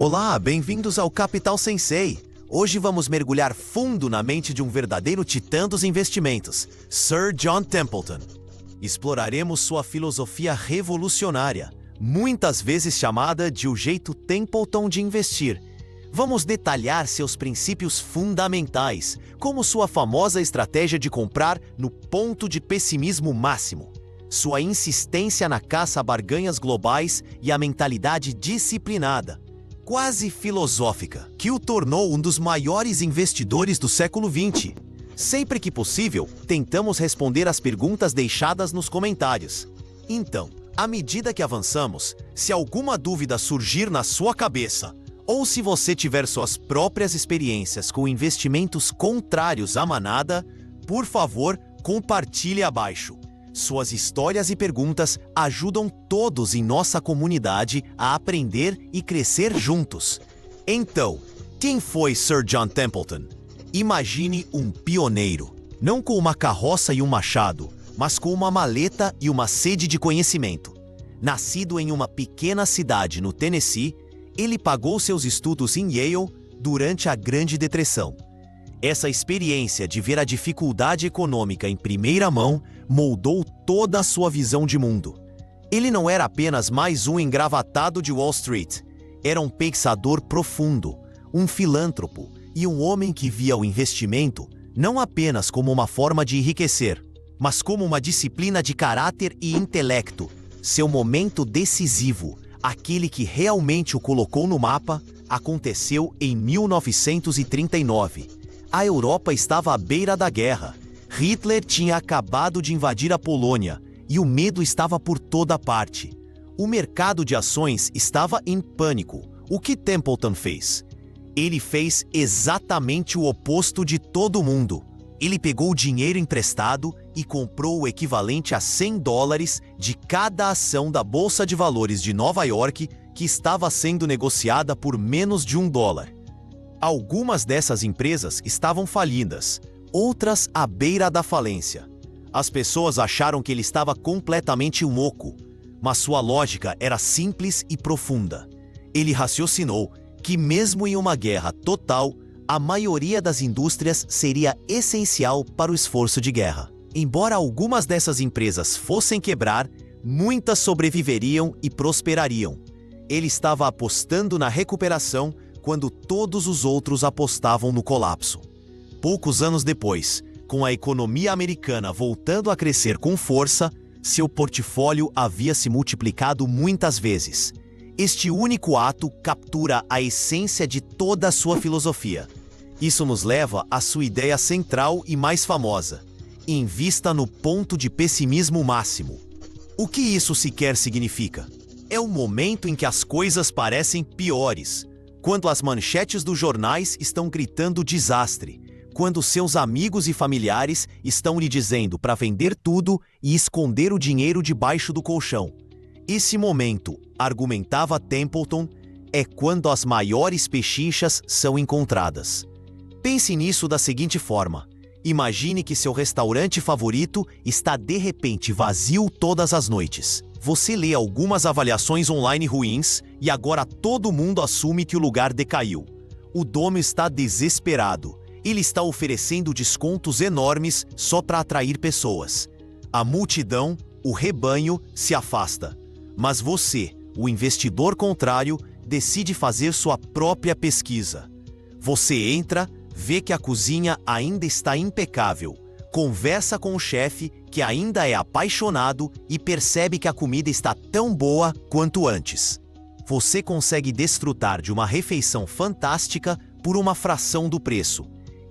Olá, bem-vindos ao Capital Sensei. Hoje vamos mergulhar fundo na mente de um verdadeiro titã dos investimentos, Sir John Templeton. Exploraremos sua filosofia revolucionária, muitas vezes chamada de o jeito Templeton de investir. Vamos detalhar seus princípios fundamentais, como sua famosa estratégia de comprar no ponto de pessimismo máximo, sua insistência na caça a barganhas globais e a mentalidade disciplinada, quase filosófica, que o tornou um dos maiores investidores do século XX. Sempre que possível, tentamos responder às perguntas deixadas nos comentários. Então, à medida que avançamos, se alguma dúvida surgir na sua cabeça, ou se você tiver suas próprias experiências com investimentos contrários à manada, por favor, compartilhe abaixo. Suas histórias e perguntas ajudam todos em nossa comunidade a aprender e crescer juntos. Então, quem foi Sir John Templeton? Imagine um pioneiro, não com uma carroça e um machado, mas com uma maleta e uma sede de conhecimento. Nascido em uma pequena cidade no Tennessee, ele pagou seus estudos em Yale durante a Grande Depressão. Essa experiência de ver a dificuldade econômica em primeira mão moldou toda a sua visão de mundo. Ele não era apenas mais um engravatado de Wall Street. Era um pensador profundo, um filântropo e um homem que via o investimento não apenas como uma forma de enriquecer, mas como uma disciplina de caráter e intelecto. Seu momento decisivo, aquele que realmente o colocou no mapa, aconteceu em 1939. A Europa estava à beira da guerra. Hitler tinha acabado de invadir a Polônia e o medo estava por toda parte. O mercado de ações estava em pânico. O que Templeton fez? Ele fez exatamente o oposto de todo mundo. Ele pegou o dinheiro emprestado e comprou o equivalente a $100 de cada ação da Bolsa de Valores de Nova York que estava sendo negociada por menos de $1. Algumas dessas empresas estavam falidas, outras à beira da falência. As pessoas acharam que ele estava completamente louco, mas sua lógica era simples e profunda. Ele raciocinou que mesmo em uma guerra total, a maioria das indústrias seria essencial para o esforço de guerra. Embora algumas dessas empresas fossem quebrar, muitas sobreviveriam e prosperariam. Ele estava apostando na recuperação quando todos os outros apostavam no colapso. Poucos anos depois, com a economia americana voltando a crescer com força, seu portfólio havia se multiplicado muitas vezes. Este único ato captura a essência de toda a sua filosofia. Isso nos leva à sua ideia central e mais famosa: invista no ponto de pessimismo máximo. O que isso sequer significa? É o momento em que as coisas parecem piores, quando as manchetes dos jornais estão gritando desastre, quando seus amigos e familiares estão lhe dizendo para vender tudo e esconder o dinheiro debaixo do colchão. Esse momento, argumentava Templeton, é quando as maiores pechinchas são encontradas. Pense nisso da seguinte forma: imagine que seu restaurante favorito está de repente vazio todas as noites. Você lê algumas avaliações online ruins e agora todo mundo assume que o lugar decaiu. O dono está desesperado. Ele está oferecendo descontos enormes só para atrair pessoas. A multidão, o rebanho, se afasta. Mas você, o investidor contrário, decide fazer sua própria pesquisa. Você entra, vê que a cozinha ainda está impecável, conversa com o chefe, que ainda é apaixonado, e percebe que a comida está tão boa quanto antes. Você consegue desfrutar de uma refeição fantástica por uma fração do preço.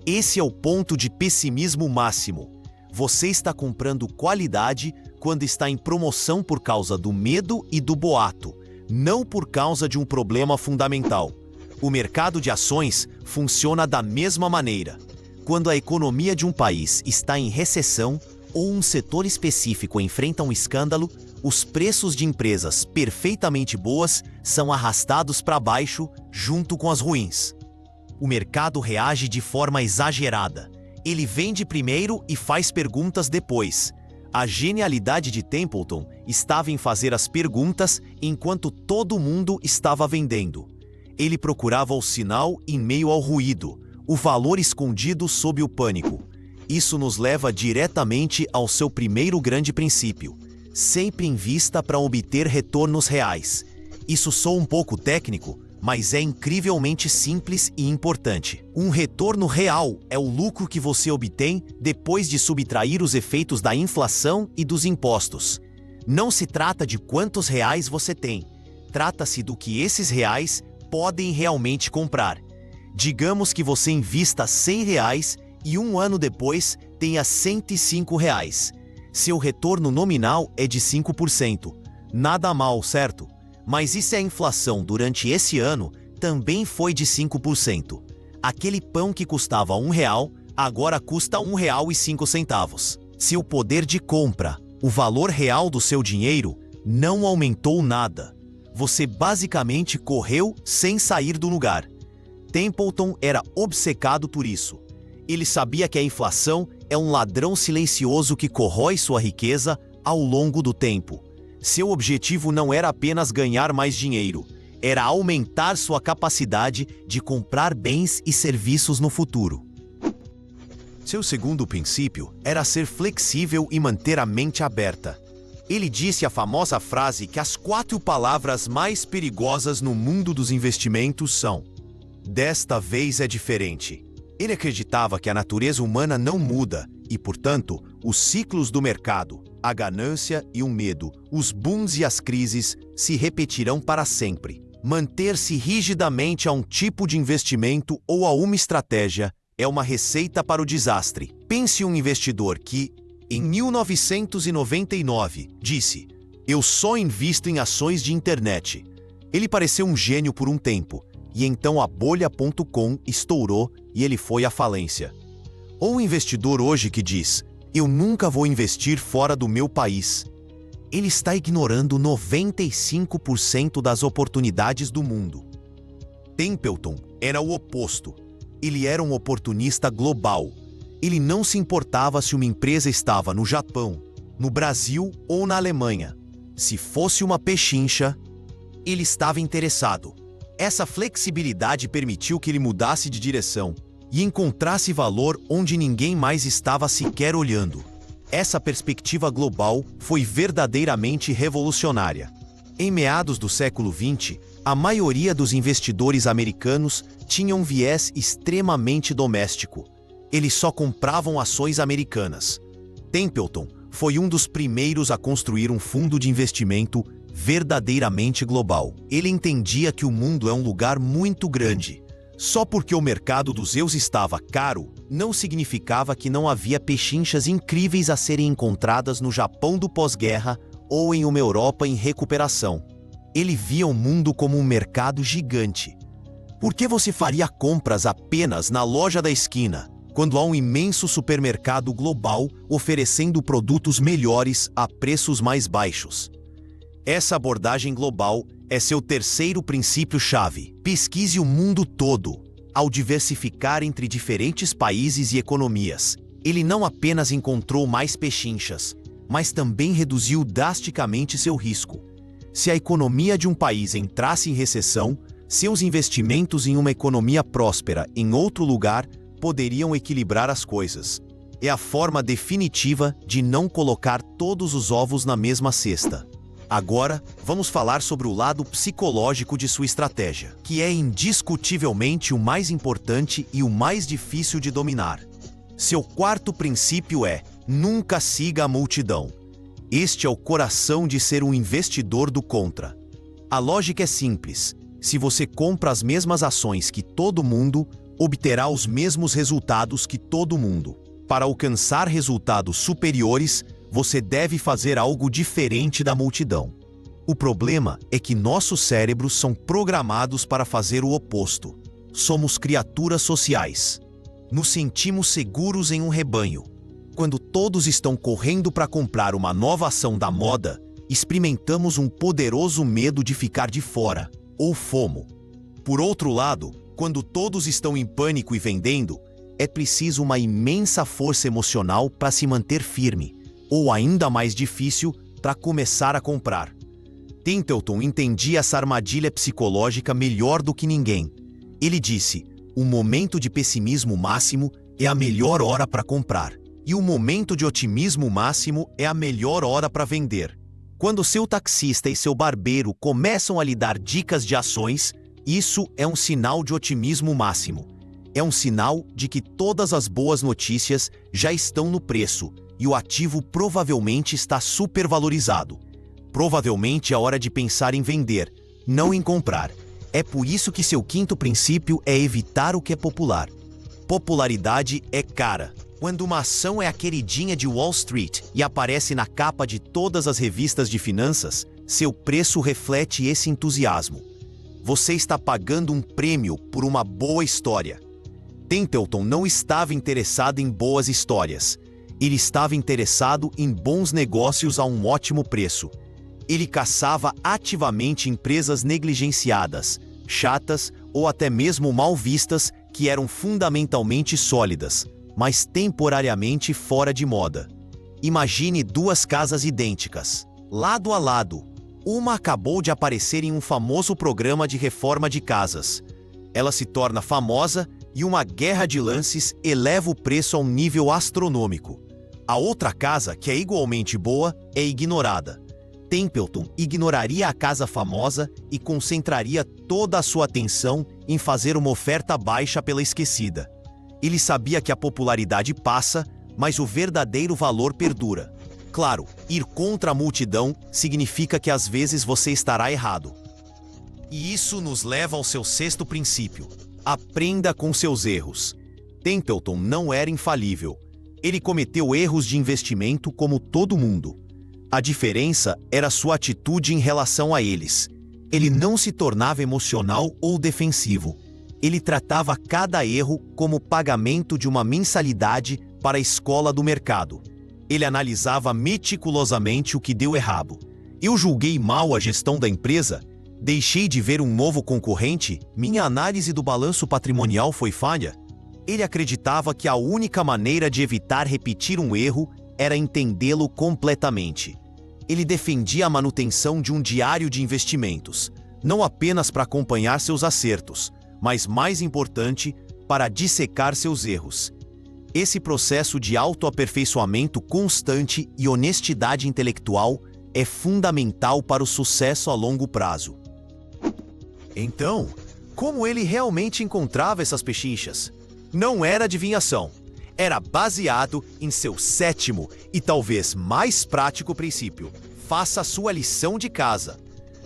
Esse é o ponto de pessimismo máximo. Você está comprando qualidade quando está em promoção por causa do medo e do boato, não por causa de um problema fundamental. O mercado de ações funciona da mesma maneira. Quando a economia de um país está em recessão ou um setor específico enfrenta um escândalo, os preços de empresas perfeitamente boas são arrastados para baixo junto com as ruins. O mercado reage de forma exagerada. Ele vende primeiro e faz perguntas depois. A genialidade de Templeton estava em fazer as perguntas enquanto todo mundo estava vendendo. Ele procurava o sinal em meio ao ruído, o valor escondido sob o pânico. Isso nos leva diretamente ao seu primeiro grande princípio: sempre invista para obter retornos reais. Isso soa um pouco técnico, mas é incrivelmente simples e importante. Um retorno real é o lucro que você obtém depois de subtrair os efeitos da inflação e dos impostos. Não se trata de quantos reais você tem, trata-se do que esses reais podem realmente comprar. Digamos que você invista R$100 e um ano depois tenha R$105. Seu retorno nominal é de 5%. Nada mal, certo? Mas e se a inflação durante esse ano também foi de 5%? Aquele pão que custava R$1 agora custa R$1,05. Seu poder de compra, o valor real do seu dinheiro, não aumentou nada. Você basicamente correu sem sair do lugar. Templeton era obcecado por isso. Ele sabia que a inflação é um ladrão silencioso que corrói sua riqueza ao longo do tempo. Seu objetivo não era apenas ganhar mais dinheiro, era aumentar sua capacidade de comprar bens e serviços no futuro. Seu segundo princípio era ser flexível e manter a mente aberta. Ele disse a famosa frase que as 4 palavras mais perigosas no mundo dos investimentos são: "Desta vez é diferente." Ele acreditava que a natureza humana não muda e, portanto, os ciclos do mercado, a ganância e o medo, os booms e as crises se repetirão para sempre. Manter-se rigidamente a um tipo de investimento ou a uma estratégia é uma receita para o desastre. Pense em um investidor que, em 1999, disse: "Eu só invisto em ações de internet." Ele pareceu um gênio por um tempo, e então a bolha.com estourou e ele foi à falência. Ou um investidor hoje que diz: "Eu nunca vou investir fora do meu país." Ele está ignorando 95% das oportunidades do mundo. Templeton era o oposto. Ele era um oportunista global. Ele não se importava se uma empresa estava no Japão, no Brasil ou na Alemanha. Se fosse uma pechincha, ele estava interessado. Essa flexibilidade permitiu que ele mudasse de direção e encontrasse valor onde ninguém mais estava sequer olhando. Essa perspectiva global foi verdadeiramente revolucionária. Em meados do século XX, a maioria dos investidores americanos tinha um viés extremamente doméstico. Eles só compravam ações americanas. Templeton foi um dos primeiros a construir um fundo de investimento verdadeiramente global. Ele entendia que o mundo é um lugar muito grande. Só porque o mercado dos EUs estava caro, não significava que não havia pechinchas incríveis a serem encontradas no Japão do pós-guerra ou em uma Europa em recuperação. Ele via o mundo como um mercado gigante. Por que você faria compras apenas na loja da esquina, quando há um imenso supermercado global oferecendo produtos melhores a preços mais baixos? Essa abordagem global é seu terceiro princípio-chave. Pesquise o mundo todo. Ao diversificar entre diferentes países e economias, ele não apenas encontrou mais pechinchas, mas também reduziu drasticamente seu risco. Se a economia de um país entrasse em recessão, seus investimentos em uma economia próspera em outro lugar poderiam equilibrar as coisas. É a forma definitiva de não colocar todos os ovos na mesma cesta. Agora, vamos falar sobre o lado psicológico de sua estratégia, que é indiscutivelmente o mais importante e o mais difícil de dominar. Seu quarto princípio é: nunca siga a multidão. Este é o coração de ser um investidor do contra. A lógica é simples. Se você compra as mesmas ações que todo mundo, obterá os mesmos resultados que todo mundo. Para alcançar resultados superiores, você deve fazer algo diferente da multidão. O problema é que nossos cérebros são programados para fazer o oposto. Somos criaturas sociais. Nos sentimos seguros em um rebanho. Quando todos estão correndo para comprar uma nova ação da moda, experimentamos um poderoso medo de ficar de fora, ou FOMO. Por outro lado, quando todos estão em pânico e vendendo, é preciso uma imensa força emocional para se manter firme, ou ainda mais difícil, para começar a comprar. Templeton entendia essa armadilha psicológica melhor do que ninguém. Ele disse: o momento de pessimismo máximo é a melhor hora para comprar, e o momento de otimismo máximo é a melhor hora para vender. Quando seu taxista e seu barbeiro começam a lhe dar dicas de ações, isso é um sinal de otimismo máximo. É um sinal de que todas as boas notícias já estão no preço e o ativo provavelmente está supervalorizado. Provavelmente é hora de pensar em vender, não em comprar. É por isso que seu quinto princípio é evitar o que é popular. Popularidade é cara. Quando uma ação é a queridinha de Wall Street e aparece na capa de todas as revistas de finanças, seu preço reflete esse entusiasmo. Você está pagando um prêmio por uma boa história. Templeton não estava interessado em boas histórias. Ele estava interessado em bons negócios a um ótimo preço. Ele caçava ativamente empresas negligenciadas, chatas ou até mesmo mal vistas que eram fundamentalmente sólidas, mas temporariamente fora de moda. Imagine duas casas idênticas, lado a lado. Uma acabou de aparecer em um famoso programa de reforma de casas. Ela se torna famosa e uma guerra de lances eleva o preço a um nível astronômico. A outra casa, que é igualmente boa, é ignorada. Templeton ignoraria a casa famosa e concentraria toda a sua atenção em fazer uma oferta baixa pela esquecida. Ele sabia que a popularidade passa, mas o verdadeiro valor perdura. Claro, ir contra a multidão significa que às vezes você estará errado. E isso nos leva ao seu sexto princípio: aprenda com seus erros. Templeton não era infalível. Ele cometeu erros de investimento como todo mundo. A diferença era sua atitude em relação a eles. Ele não se tornava emocional ou defensivo. Ele tratava cada erro como pagamento de uma mensalidade para a escola do mercado. Ele analisava meticulosamente o que deu errado. Eu julguei mal a gestão da empresa? Deixei de ver um novo concorrente? Minha análise do balanço patrimonial foi falha? Ele acreditava que a única maneira de evitar repetir um erro era entendê-lo completamente. Ele defendia a manutenção de um diário de investimentos, não apenas para acompanhar seus acertos, mas, mais importante, para dissecar seus erros. Esse processo de autoaperfeiçoamento constante e honestidade intelectual é fundamental para o sucesso a longo prazo. Então, como ele realmente encontrava essas pechinchas? Não era adivinhação. Era baseado em seu sétimo e talvez mais prático princípio: faça a sua lição de casa.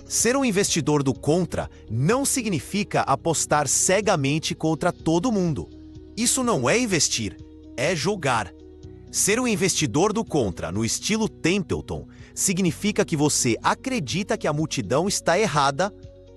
Ser um investidor do contra não significa apostar cegamente contra todo mundo. Isso não é investir, é jogar. Ser um investidor do contra no estilo Templeton significa que você acredita que a multidão está errada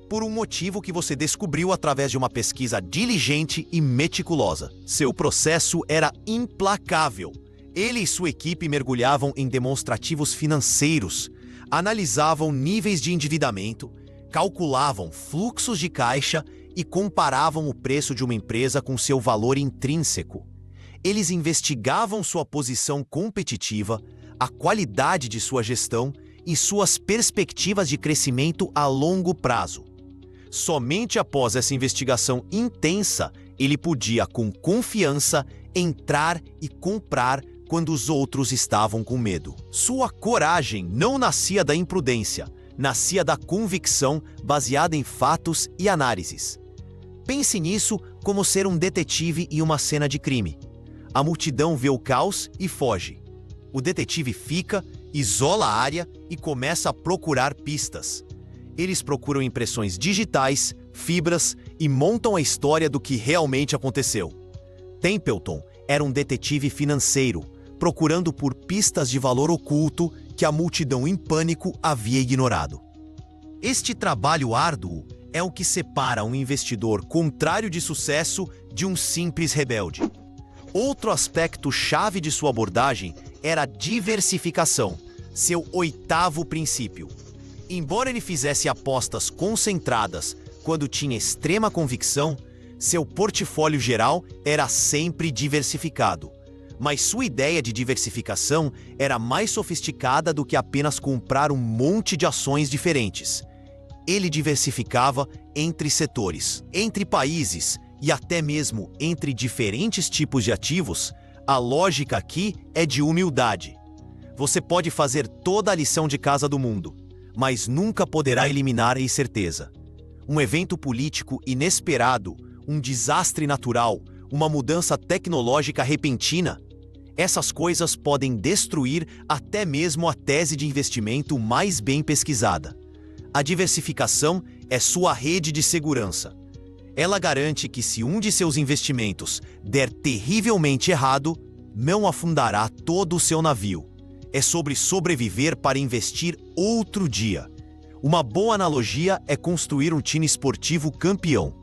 por um motivo que você descobriu através de uma pesquisa diligente e meticulosa. Seu processo era implacável. Ele e sua equipe mergulhavam em demonstrativos financeiros, analisavam níveis de endividamento, calculavam fluxos de caixa e comparavam o preço de uma empresa com seu valor intrínseco. Eles investigavam sua posição competitiva, a qualidade de sua gestão e suas perspectivas de crescimento a longo prazo. Somente após essa investigação intensa, ele podia, com confiança, entrar e comprar quando os outros estavam com medo. Sua coragem não nascia da imprudência, nascia da convicção baseada em fatos e análises. Pense nisso como ser um detetive em uma cena de crime. A multidão vê o caos e foge. O detetive fica, isola a área e começa a procurar pistas. Eles procuram impressões digitais, fibras e montam a história do que realmente aconteceu. Templeton era um detetive financeiro, procurando por pistas de valor oculto que a multidão em pânico havia ignorado. Este trabalho árduo é o que separa um investidor contrário de sucesso de um simples rebelde. Outro aspecto chave de sua abordagem era a diversificação, seu oitavo princípio. Embora ele fizesse apostas concentradas quando tinha extrema convicção, seu portfólio geral era sempre diversificado. Mas sua ideia de diversificação era mais sofisticada do que apenas comprar um monte de ações diferentes. Ele diversificava entre setores, entre países e até mesmo entre diferentes tipos de ativos. A lógica aqui é de humildade. Você pode fazer toda a lição de casa do mundo, mas nunca poderá eliminar a incerteza. Um evento político inesperado, um desastre natural, uma mudança tecnológica repentina. Essas coisas podem destruir até mesmo a tese de investimento mais bem pesquisada. A diversificação é sua rede de segurança. Ela garante que se um de seus investimentos der terrivelmente errado, não afundará todo o seu navio. É sobre sobreviver para investir outro dia. Uma boa analogia é construir um time esportivo campeão.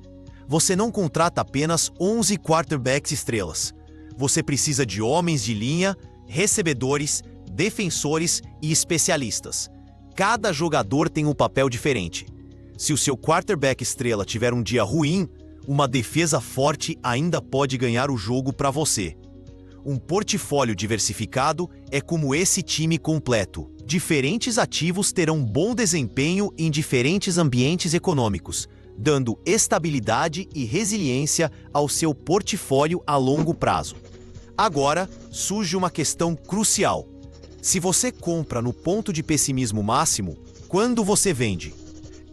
Você não contrata apenas 11 quarterbacks estrelas. Você precisa de homens de linha, recebedores, defensores e especialistas. Cada jogador tem um papel diferente. Se o seu quarterback estrela tiver um dia ruim, uma defesa forte ainda pode ganhar o jogo para você. Um portfólio diversificado é como esse time completo. Diferentes ativos terão bom desempenho em diferentes ambientes econômicos, dando estabilidade e resiliência ao seu portfólio a longo prazo. Agora, surge uma questão crucial. Se você compra no ponto de pessimismo máximo, quando você vende?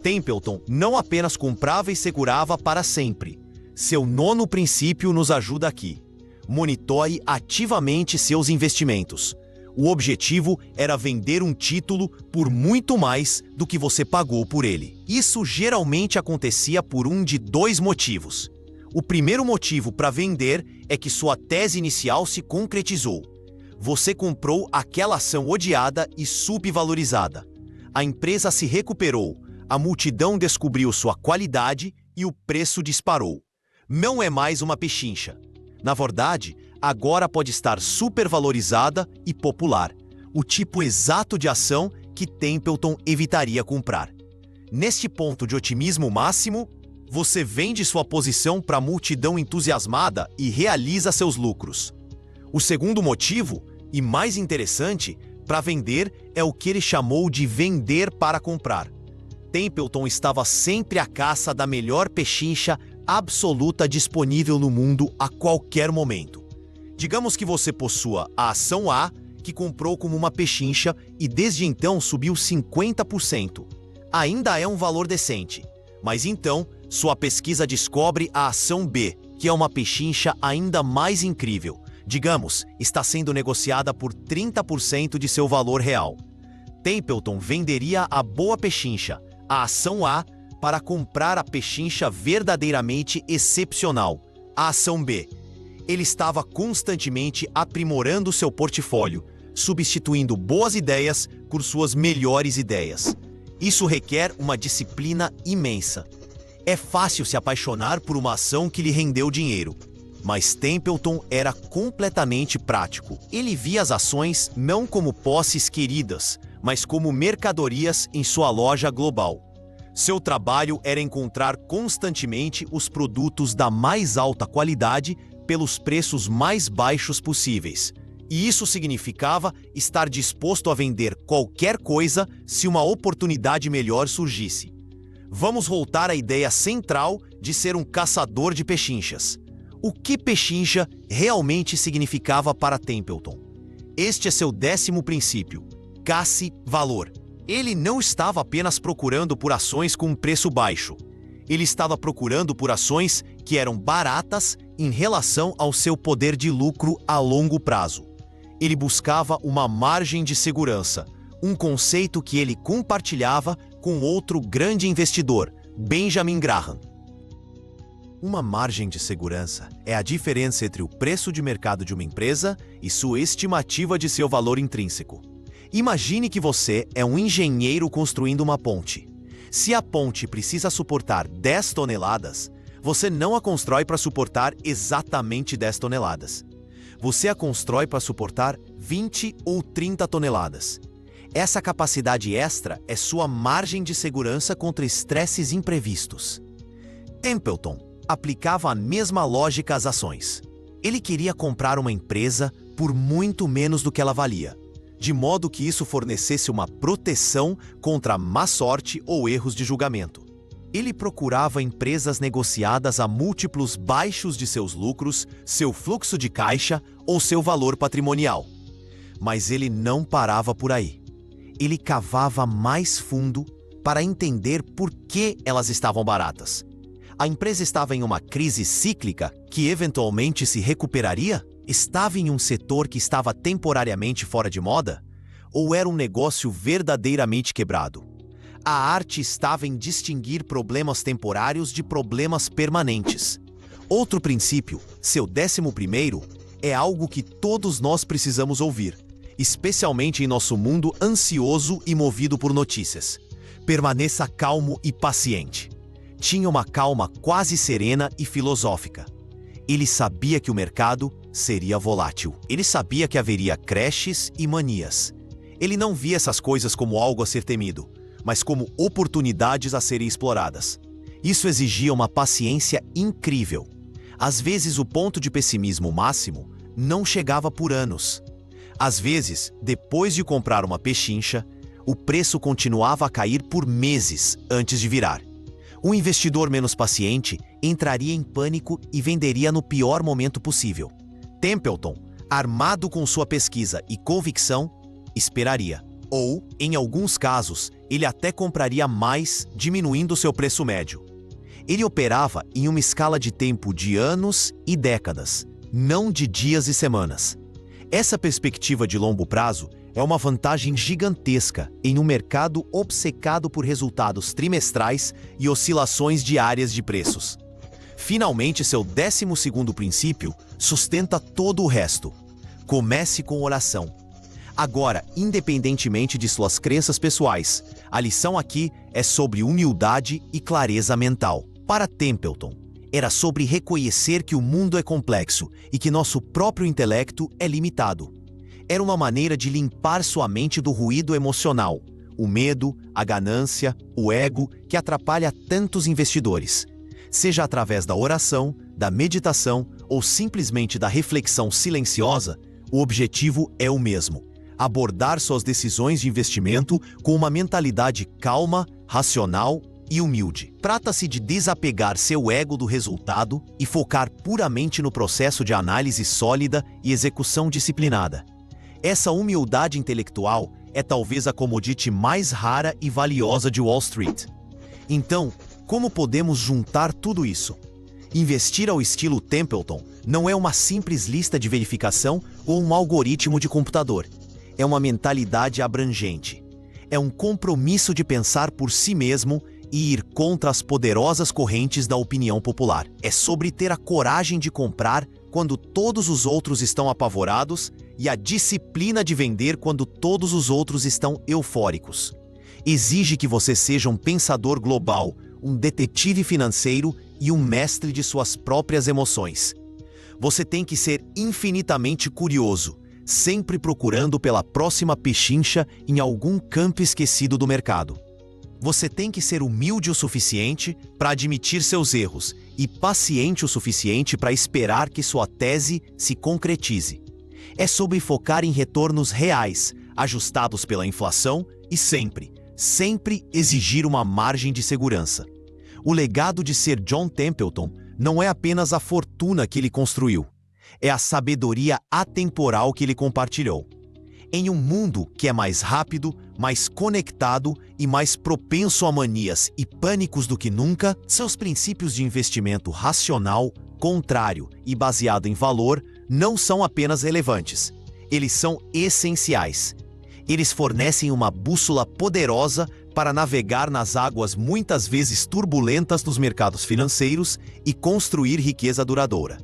Templeton não apenas comprava e segurava para sempre. Seu nono princípio nos ajuda aqui. Monitore ativamente seus investimentos. O objetivo era vender um título por muito mais do que você pagou por ele. Isso geralmente acontecia por um de dois motivos. O primeiro motivo para vender é que sua tese inicial se concretizou. Você comprou aquela ação odiada e subvalorizada. A empresa se recuperou, a multidão descobriu sua qualidade e o preço disparou. Não é mais uma pechincha. Na verdade, agora pode estar supervalorizada e popular, o tipo exato de ação que Templeton evitaria comprar. Neste ponto de otimismo máximo, você vende sua posição para a multidão entusiasmada e realiza seus lucros. O segundo motivo, e mais interessante, para vender é o que ele chamou de vender para comprar. Templeton estava sempre à caça da melhor pechincha absoluta disponível no mundo a qualquer momento. Digamos que você possua a ação A, que comprou como uma pechincha e desde então subiu 50%. Ainda é um valor decente, mas então sua pesquisa descobre a ação B, que é uma pechincha ainda mais incrível. Digamos, está sendo negociada por 30% de seu valor real. Templeton venderia a boa pechincha, a ação A, para comprar a pechincha verdadeiramente excepcional, a ação B. Ele estava constantemente aprimorando seu portfólio, substituindo boas ideias por suas melhores ideias. Isso requer uma disciplina imensa. É fácil se apaixonar por uma ação que lhe rendeu dinheiro, mas Templeton era completamente prático. Ele via as ações não como posses queridas, mas como mercadorias em sua loja global. Seu trabalho era encontrar constantemente os produtos da mais alta qualidade pelos preços mais baixos possíveis. E isso significava estar disposto a vender qualquer coisa se uma oportunidade melhor surgisse. Vamos voltar à ideia central de ser um caçador de pechinchas. O que pechincha realmente significava para Templeton? Este é seu 10º princípio: casse valor. Ele não estava apenas procurando por ações com um preço baixo. Ele estava procurando por ações que eram baratas em relação ao seu poder de lucro a longo prazo. Ele buscava uma margem de segurança, um conceito que ele compartilhava com outro grande investidor, Benjamin Graham. Uma margem de segurança é a diferença entre o preço de mercado de uma empresa e sua estimativa de seu valor intrínseco. Imagine que você é um engenheiro construindo uma ponte. Se a ponte precisa suportar 10 toneladas, você não a constrói para suportar exatamente 10 toneladas. Você a constrói para suportar 20 ou 30 toneladas. Essa capacidade extra é sua margem de segurança contra estresses imprevistos. Templeton aplicava a mesma lógica às ações. Ele queria comprar uma empresa por muito menos do que ela valia, de modo que isso fornecesse uma proteção contra má sorte ou erros de julgamento. Ele procurava empresas negociadas a múltiplos baixos de seus lucros, seu fluxo de caixa ou seu valor patrimonial. Mas ele não parava por aí. Ele cavava mais fundo para entender por que elas estavam baratas. A empresa estava em uma crise cíclica que eventualmente se recuperaria? Estava em um setor que estava temporariamente fora de moda? Ou era um negócio verdadeiramente quebrado? A arte estava em distinguir problemas temporários de problemas permanentes. Outro princípio, seu 11º, é algo que todos nós precisamos ouvir, especialmente em nosso mundo ansioso e movido por notícias. Permaneça calmo e paciente. Tinha uma calma quase serena e filosófica. Ele sabia que o mercado seria volátil. Ele sabia que haveria creches e manias. Ele não via essas coisas como algo a ser temido, mas como oportunidades a serem exploradas. Isso exigia uma paciência incrível. Às vezes, o ponto de pessimismo máximo não chegava por anos. Às vezes, depois de comprar uma pechincha, o preço continuava a cair por meses antes de virar. Um investidor menos paciente entraria em pânico e venderia no pior momento possível. Templeton, armado com sua pesquisa e convicção, esperaria. Ou, em alguns casos, ele até compraria mais, diminuindo seu preço médio. Ele operava em uma escala de tempo de anos e décadas, não de dias e semanas. Essa perspectiva de longo prazo é uma vantagem gigantesca em um mercado obcecado por resultados trimestrais e oscilações diárias de preços. Finalmente, seu 12º princípio sustenta todo o resto. Comece com oração. Agora, independentemente de suas crenças pessoais, a lição aqui é sobre humildade e clareza mental. Para Templeton, era sobre reconhecer que o mundo é complexo e que nosso próprio intelecto é limitado. Era uma maneira de limpar sua mente do ruído emocional, o medo, a ganância, o ego que atrapalha tantos investidores. Seja através da oração, da meditação ou simplesmente da reflexão silenciosa, o objetivo é o mesmo: abordar suas decisões de investimento com uma mentalidade calma, racional e humilde. Trata-se de desapegar seu ego do resultado e focar puramente no processo de análise sólida e execução disciplinada. Essa humildade intelectual é talvez a commodity mais rara e valiosa de Wall Street. Então, como podemos juntar tudo isso? Investir ao estilo Templeton não é uma simples lista de verificação ou um algoritmo de computador. É uma mentalidade abrangente. É um compromisso de pensar por si mesmo e ir contra as poderosas correntes da opinião popular. É sobre ter a coragem de comprar quando todos os outros estão apavorados e a disciplina de vender quando todos os outros estão eufóricos. Exige que você seja um pensador global, um detetive financeiro e um mestre de suas próprias emoções. Você tem que ser infinitamente curioso, sempre procurando pela próxima pechincha em algum campo esquecido do mercado. Você tem que ser humilde o suficiente para admitir seus erros e paciente o suficiente para esperar que sua tese se concretize. É sobre focar em retornos reais, ajustados pela inflação e sempre exigir uma margem de segurança. O legado de Sir John Templeton não é apenas a fortuna que ele construiu, é a sabedoria atemporal que ele compartilhou. Em um mundo que é mais rápido, mais conectado e mais propenso a manias e pânicos do que nunca, seus princípios de investimento racional, contrário e baseado em valor não são apenas relevantes, eles são essenciais. Eles fornecem uma bússola poderosa para navegar nas águas muitas vezes turbulentas dos mercados financeiros e construir riqueza duradoura.